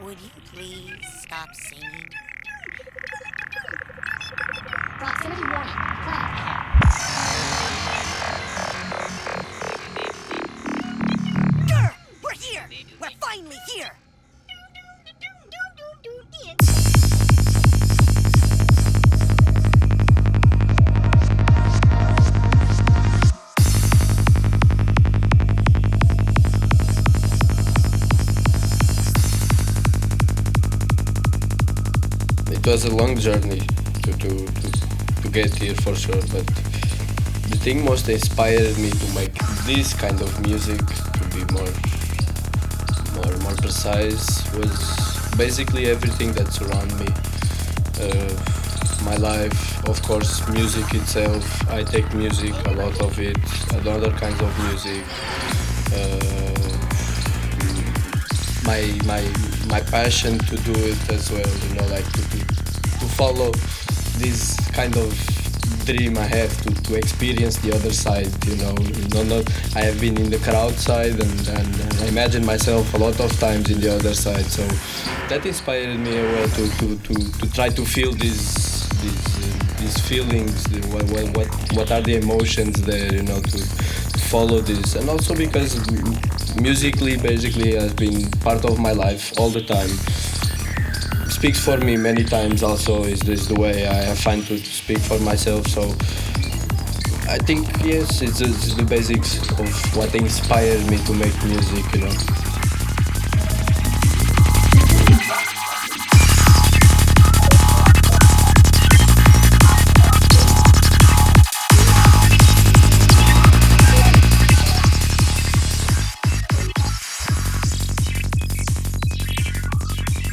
Would you please stop singing? Proximity warning. Planet ahead. Grr! We're here! We're finally here! It was a long journey to get here for sure, but the thing most inspired me to make this kind of music, to be more precise, was basically everything that's around me. Uh, my life, of course, music itself. I take music, a lot of it, and other kinds of music. Uh, my passion to do it as well, like to follow this kind of dream I have to experience the other side, not I have been in the crowd side, and I imagine myself a lot of times in the other side, so that inspired me well to try to feel these feelings, what are the emotions there, to follow this, and also because musically basically has been part of my life all the time. Speaks for me many times also is this the way I find to speak for myself, so I think yes, it's the basics of what inspired me to make music.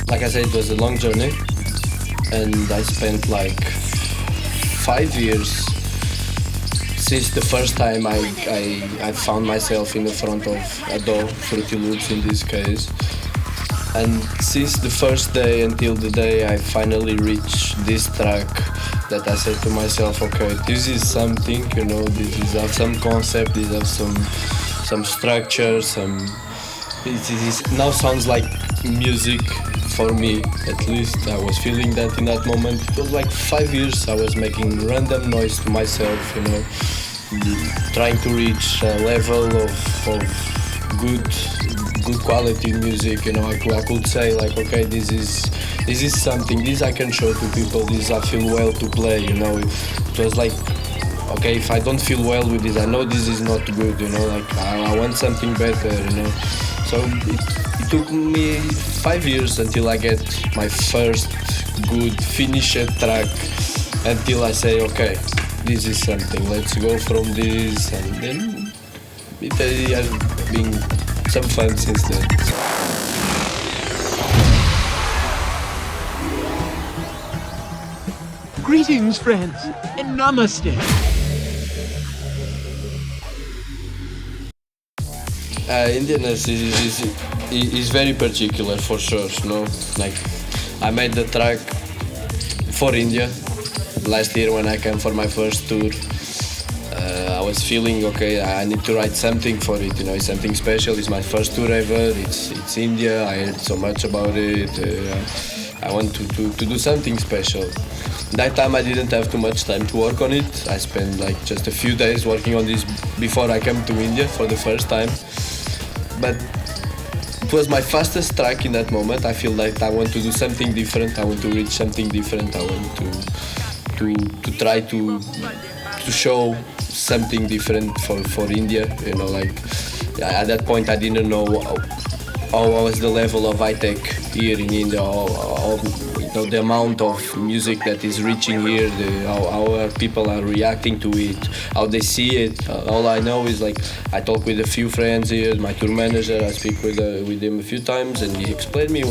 Like I said, it was a long journey, and I spent like 5 years since the first time I found myself in the front of a DAW, Fruity Loops in this case. And since the first day until the day I finally reached this track, that I said to myself, okay, this is something, this is have some concept, this have some structure, it now sounds like music for me, at least. I was feeling that in that moment. It was like 5 years I was making random noise to myself, trying to reach a level of good quality music. I could say like, okay, this is something, this I can show to people, this I feel well to play. It was like, okay, if I don't feel well with this, I know this is not good. Like I want something better. So it took me 5 years until I get my first good finished track, until I say, okay, this is something, let's go from this, and then it has been some fun since then. Greetings, friends, and namaste. Indianness is very particular for sure, Like, I made the track for India last year when I came for my first tour. I was feeling, okay, I need to write something for it, it's something special. It's my first tour ever. It's India. I heard so much about it. I want to do something special. That time I didn't have too much time to work on it. I spent like just a few days working on this before I came to India for the first time. But it was my fastest track in that moment. I feel like I want to do something different. I want to reach something different. I want to try to show something different for India. Like at that point I didn't know how was the level of hitech here in India, the amount of music that is reaching here, how people are reacting to it, how they see it. All I know is like I talk with a few friends here, my tour manager, I speak with him a few times, and he explained me.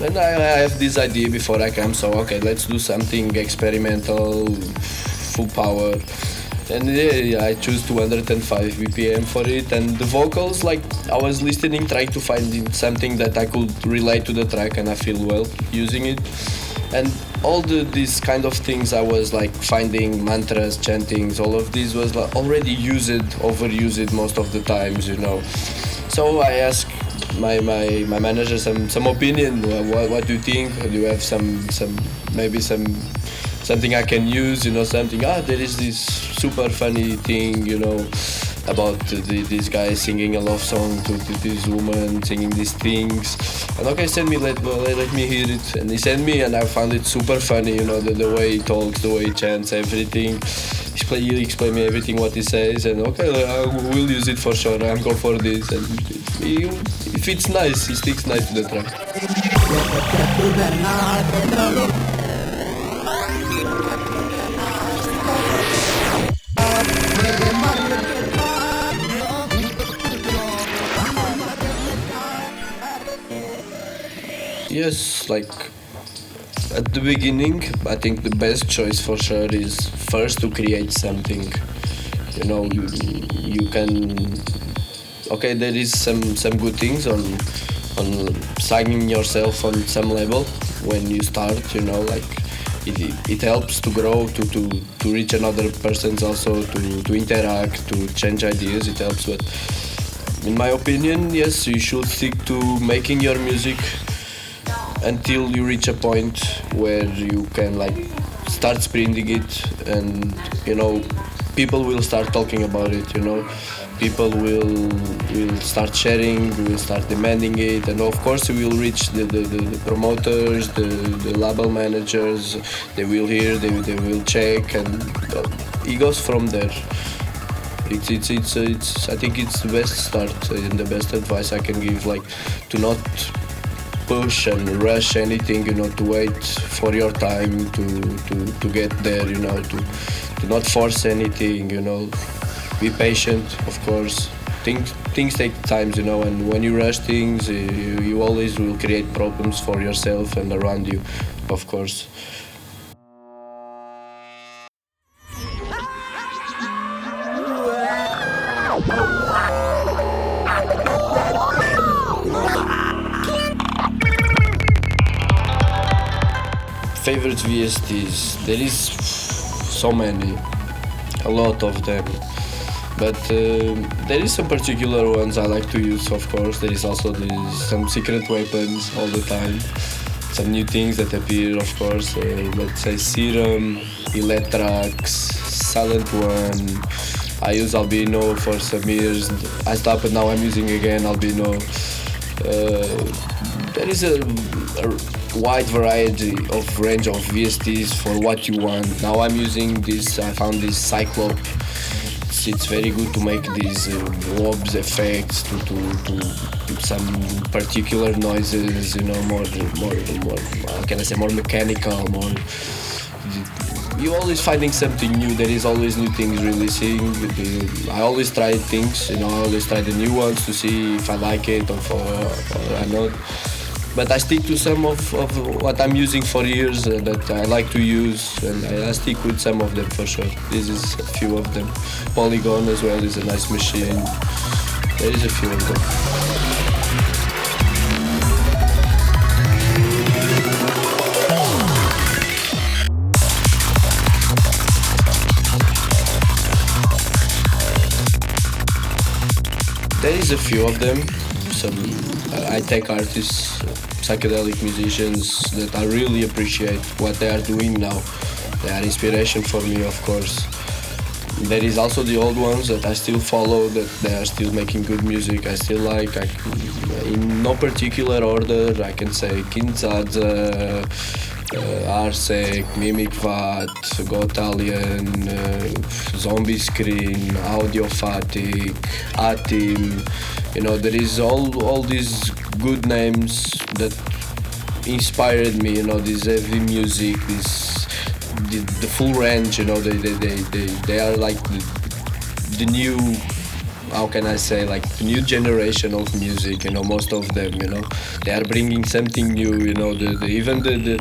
And I have this idea before I come, so okay, let's do something experimental, full power. And yeah, I choose 205 BPM for it, and the vocals, like I was listening, trying to find something that I could relate to the track, and I feel well using it. And all these kind of things, I was like finding mantras, chantings, all of this was like already overused most of the times. So I asked my manager some opinion. What do you think? Do you have some maybe something I can use? Something. There is this super funny thing. About this guy singing a love song to this woman, singing these things. And okay, send me, let me hear it. And he sent me, and I found it super funny. The way he talks, the way he chants, everything. He explained me everything what he says, and okay, I will use it for sure. I'm go for this, and it fits nice. He sticks nice to the track. Yes, like at the beginning, I think the best choice for sure is first to create something. You can. Okay, there is some good things on signing yourself on some level when you start. Like it helps to grow, to reach another persons also, to interact, to change ideas. It helps, but in my opinion, yes, you should stick to making your music until you reach a point where you can start spreading it, and people will start talking about it. People will start sharing, will start demanding it, and of course you will reach the promoters, the label managers. They will hear, they will check, and it goes from there. It's I think it's the best start and the best advice I can give, to not push and rush anything, to wait for your time to get there, to not force anything, be patient, of course. Things take time, and when you rush things, you always will create problems for yourself and around you, of course. Favorite VSTs, there is so many, a lot of them, but there is some particular ones I like to use, of course. There is also some secret weapons all the time, some new things that appear, of course. Let's say Serum, Electrax, Silent One. I use Albino for some years. I stopped, but now I'm using again Albino. There is a wide variety of range of VSTs for what you want. Now I'm using this. I found this Cyclop. It's very good to make these lobes effects, to some particular noises. More. How can I say? More mechanical. More. You always finding something new. There is always new things releasing. I always try things. I always try the new ones to see if I like it or I'm not. But I stick to some of what I'm using for years that I like to use, and I stick with some of them for sure. This is a few of them. Polygon as well is a nice machine. There is a few of them. There is a few of them. Some high-tech artists, psychedelic musicians that I really appreciate what they are doing now. They are inspiration for me, of course. There is also the old ones that I still follow, that they are still making good music. I still like. In no particular order, I can say Kinzadza, Arsec, Mimic Vat, Gotalion, Zombie Screen, Audio Fatic, Atim. There is all these good names that inspired me. This heavy music, the full range. They are like the new. How can I say, the new generation of music, most of them, they are bringing something new, even the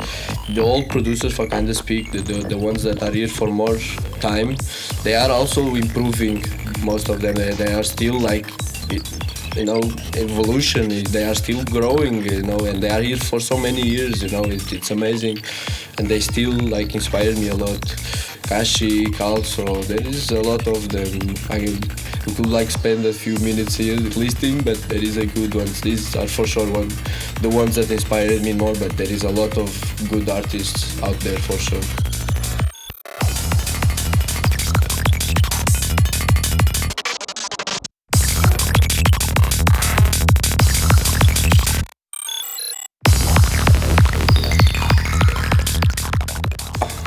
old producers, for kind of speak, the ones that are here for more time, they are also improving, most of them. They are still evolution, they are still growing, and they are here for so many years, it's amazing, and they still inspire me a lot. Kashik also, there is a lot of them. You could like spend a few minutes here listing, but there is a good ones. These are for sure the ones that inspired me more. But there is a lot of good artists out there for sure.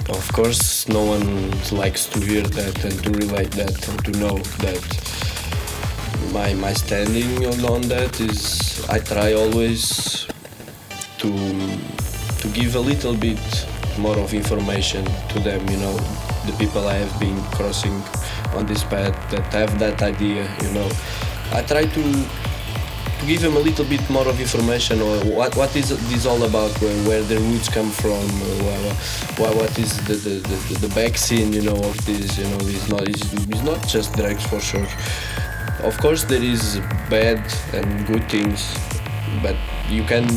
Of course, no one likes to hear that and to relate that and to know that my standing on that is I try always to give a little bit more of information to them, you know, the people I have been crossing on this path that have that idea, you know. I try to give them a little bit more of information or what is this all about, where the roots come from, what is the back scene, you know, of this, you know. It's not just drugs for sure. Of course there is bad and good things, but you can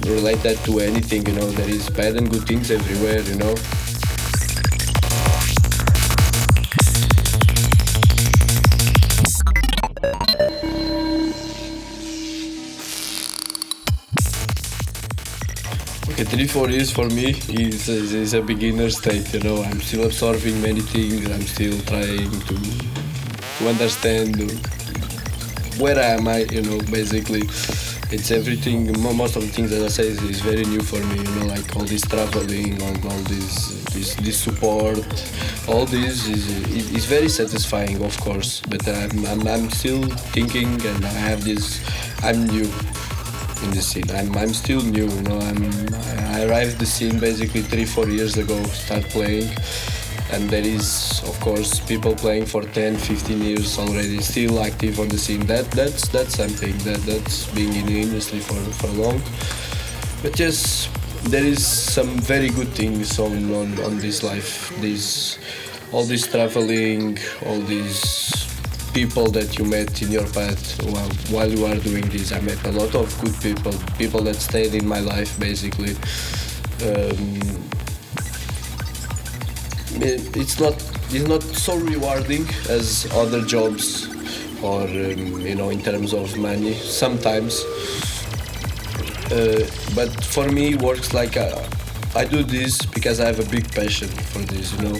relate that to anything, you know. There is bad and good things everywhere, you know. Okay, 3-4 years for me is a beginner state, you know. I'm still absorbing many things. I'm still trying to understand where am I, you know. Basically, it's everything. Most of the things that I say is very new for me, you know. Like all this traveling, all this support, all this is very satisfying, of course. But I'm still thinking, and I have this. I'm new in the scene. I'm still new, you know. I arrived the scene basically 3-4 years ago, start playing, and there is of course people playing for 10-15 years already, still active on the scene. That's something that's being in the industry for long. But yes, there is some very good things on this life. All this traveling, all these people that you met in your path while you are doing this. I met a lot of good people that stayed in my life basically. It's not so rewarding as other jobs or you know, in terms of money sometimes, but for me it works like I do this because I have a big passion for this, you know.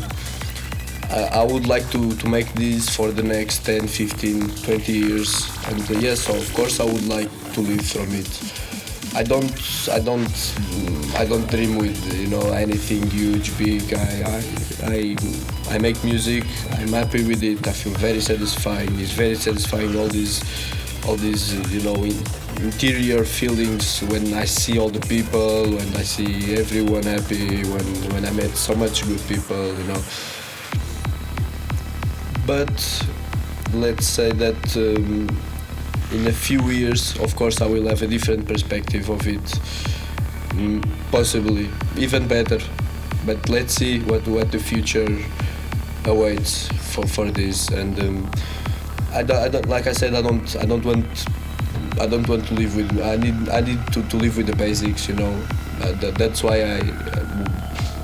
I would like to make this for the next 10, 15, 20 years, and yes, so of course I would like to live from it. I don't dream with, you know, anything huge, big. I make music. I'm happy with it. I feel very satisfying. It's very satisfying. All these you know, interior feelings when I see all the people, when I see everyone happy, when I met so much good people, you know. But let's say that in a few years, of course, I will have a different perspective of it, possibly even better. But let's see what the future awaits for this. And I don't, like I said, I don't want to live with. I need to live with the basics, you know. That's why I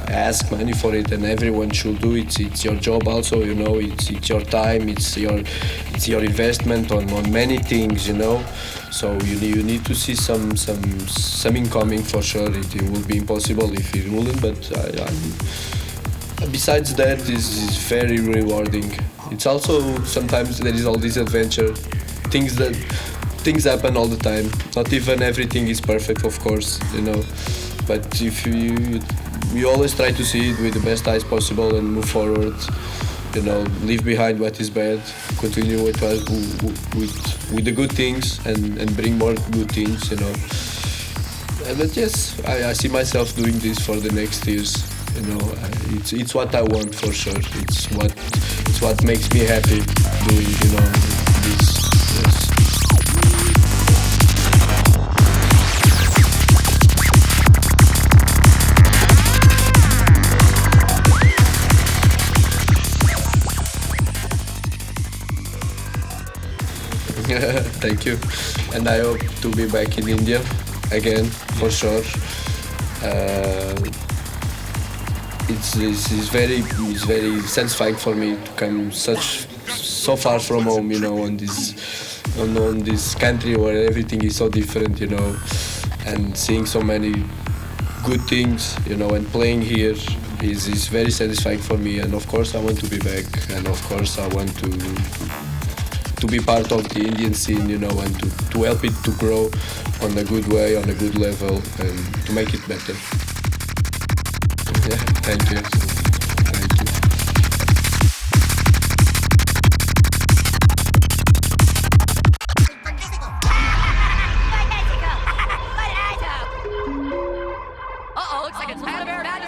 ask money for it, and everyone should do it. It's your job also, you know. It's your time. It's your investment on many things, you know. So you need to see some incoming for sure. It will be impossible if it wouldn't. But besides that, this is very rewarding. It's also sometimes there is all this adventure, things happen all the time. Not even everything is perfect, of course, you know. But if we always try to see it with the best eyes possible and move forward, you know, leave behind what is bad, continue with the good things and bring more good things, you know. But yes, I see myself doing this for the next years, you know. It's what I want for sure. It's what makes me happy doing, you know, this. Yes. Thank you, and I hope to be back in India again for sure. It's very satisfying for me to come so far from home, on this country where everything is so different, and seeing so many good things, and playing here is very satisfying for me. And of course, I want to be back, and of course, I want to be part of the Indian scene, and to help it to grow on a good way, on a good level, and to make it better. Yeah, thank you. Thank you. Uh-oh, looks like it's had a bad